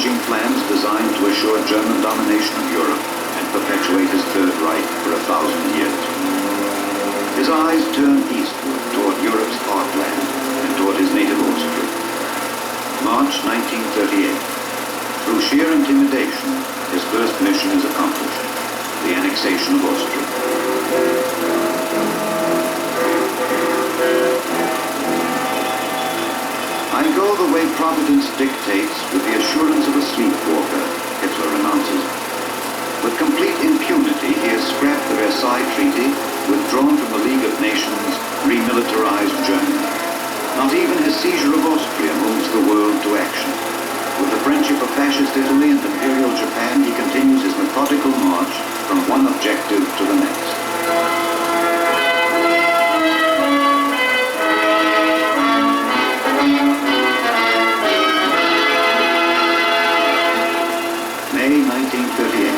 wide-ranging plans designed to assure German domination of Europe and perpetuate his Third Reich for 1,000 years. His eyes turned eastward toward Europe's heartland and toward his native Austria. March 1938. Through sheer intimidation, his first mission is accomplished, the annexation of Austria. I go the way Providence dictates with the assurance of a sleepwalker, Hitler announces. With complete impunity, he has scrapped the Versailles Treaty, withdrawn from the League of Nations, remilitarized Germany. Not even his seizure of Austria moves the world to action. With the friendship of fascist Italy and Imperial Japan, he continues his methodical march from one objective to the next. May 1938.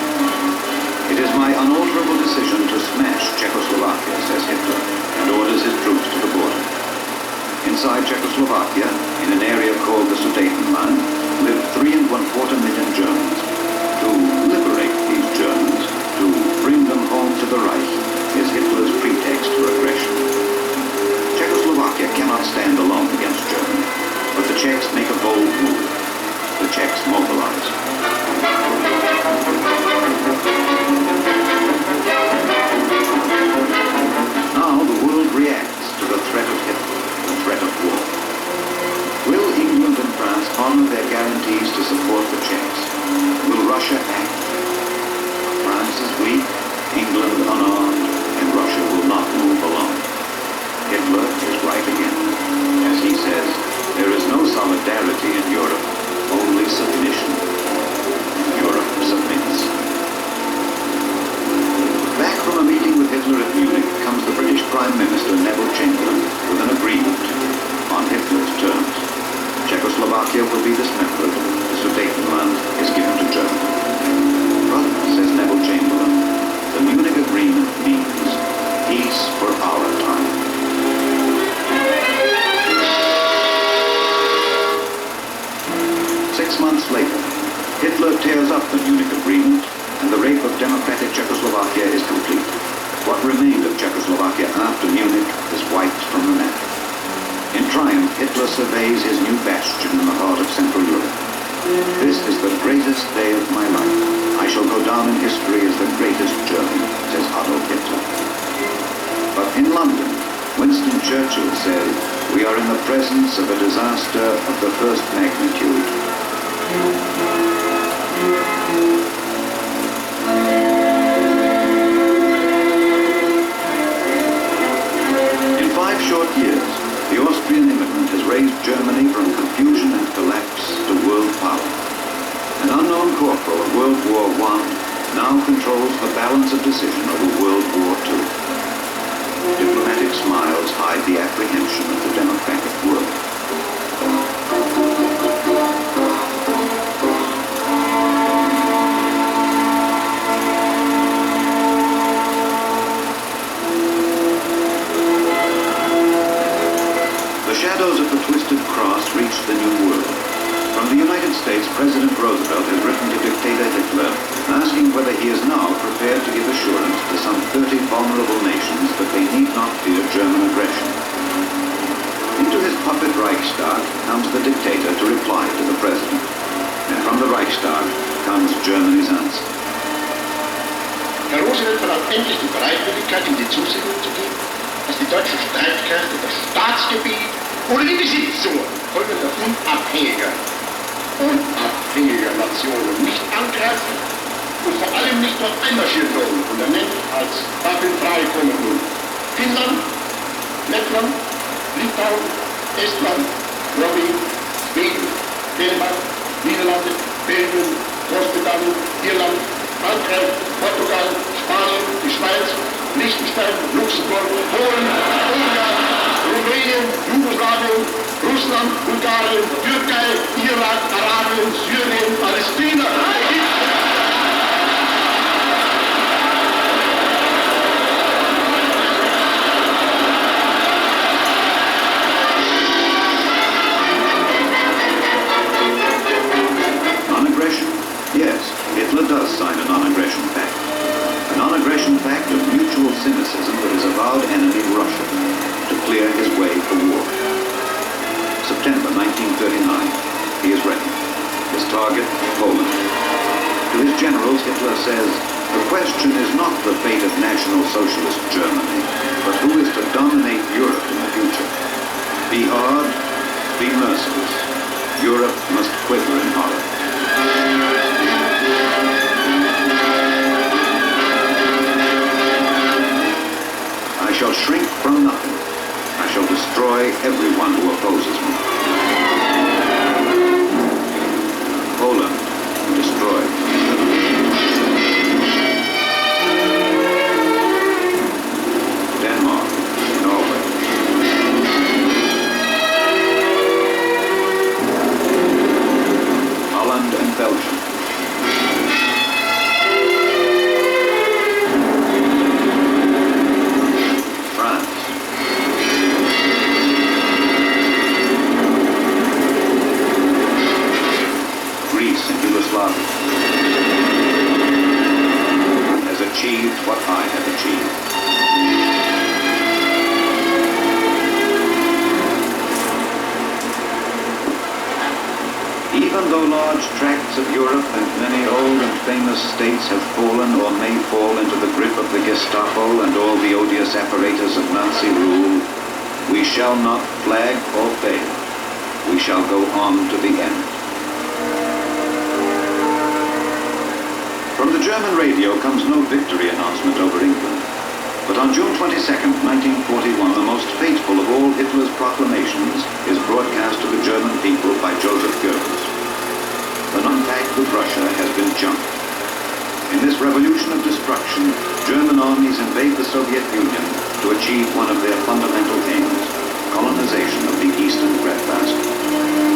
It is my unalterable decision to smash Czechoslovakia, says Hitler, and orders his troops to the border. Inside Czechoslovakia, in an area called the Sudetenland, lived 3¼ million Germans. To liberate these Germans, to bring them home to the Reich, is Hitler's pretext for aggression. Czechoslovakia cannot stand alone against Germany, but the Czechs make a bold move. The Czechs mobilize. Now the world reacts to the threat of Hitler, the threat of war. Will England and France honor their guarantees to support the Czechs? Will Russia act? France is weak, England unarmed, and Russia will not move alone. Hitler is right again. As he says, there is no solidarity in Europe, only submission. Europe submits. Back from a meeting with Hitler at Munich comes the British Prime Minister Neville Chamberlain with an agreement on Hitler's terms. Czechoslovakia will be dismembered. The Sudetenland is given to Germany. But, says Neville Chamberlain, the Munich Agreement means peace for our time. Six months later, Hitler tears up the Munich Agreement, and the rape of democratic Czechoslovakia is complete. What remained of Czechoslovakia after Munich is wiped from the map. In triumph, Hitler surveys his new bastion in the heart of Central Europe. This is the greatest day of my life. I shall go down in history as the greatest German, says Adolf Hitler. But in London, Winston Churchill said, we are in the presence of a disaster of the first magnitude. In 5 short years, the Austrian immigrant has raised Germany from confusion and collapse to world power. An unknown corporal of World War I now controls the balance of decision over World War II. Diplomatic smiles hide the apprehension of the democratic world. The shadows of the twisted cross reached the New World. From the United States, President Roosevelt has written to dictator Hitler, asking whether he is now prepared to give assurance to some 30 vulnerable nations that they need not fear German aggression. Into his puppet Reichstag comes the dictator to reply to the president. And from the Reichstag comes Germany's answer. Herr Roosevelt verlangt endlich die Bereitwilligkeit, ihm die Zusicherung zu geben, dass die deutschen Streitkräfte das Staatsgebiet oder die Besitzungen folgender unabhängiger Nationen nicht angreifen und vor allem nicht dort einmarschiert werden. Und er nennt als waffenfreie Kommunen Finnland, Lettland, Litauen, Estland, Norwegen, Schweden, Dänemark, Niederlande, Belgien, Großbritannien, Irland, Frankreich, Portugal, Spanien, die Schweiz, Liechtenstein, Luxemburg, Polen, Ungarn, Rumänien, Jugoslawien, Russland, Bulgarien, Türkei, Irak, Arabien, Syrien, Palästina, Ägypten. target, Poland. To his generals, Hitler says, the question is not the fate of National Socialist Germany, but who is to dominate Europe in the future. Be hard, be merciless. Europe must quiver in horror. I shall shrink from nothing. I shall destroy everyone who opposes me. Poland destroyed. Denmark, Norway. Holland and Belgium. France. Greece and Yugoslavia has achieved what I have achieved. Even though large tracts of Europe and many old and famous states have fallen or may fall into the grip of the Gestapo and all the odious apparatus of Nazi rule, we shall not flag or fail. We shall go on to the end. From the German radio comes no victory announcement over England. But on June 22nd, 1941, the most fateful of all Hitler's proclamations is broadcast to the German people by Joseph Goebbels. The non-pact with Russia has been jumped. In this revolution of destruction, German armies invade the Soviet Union to achieve one of their fundamental aims, colonization of the Eastern breadbasket.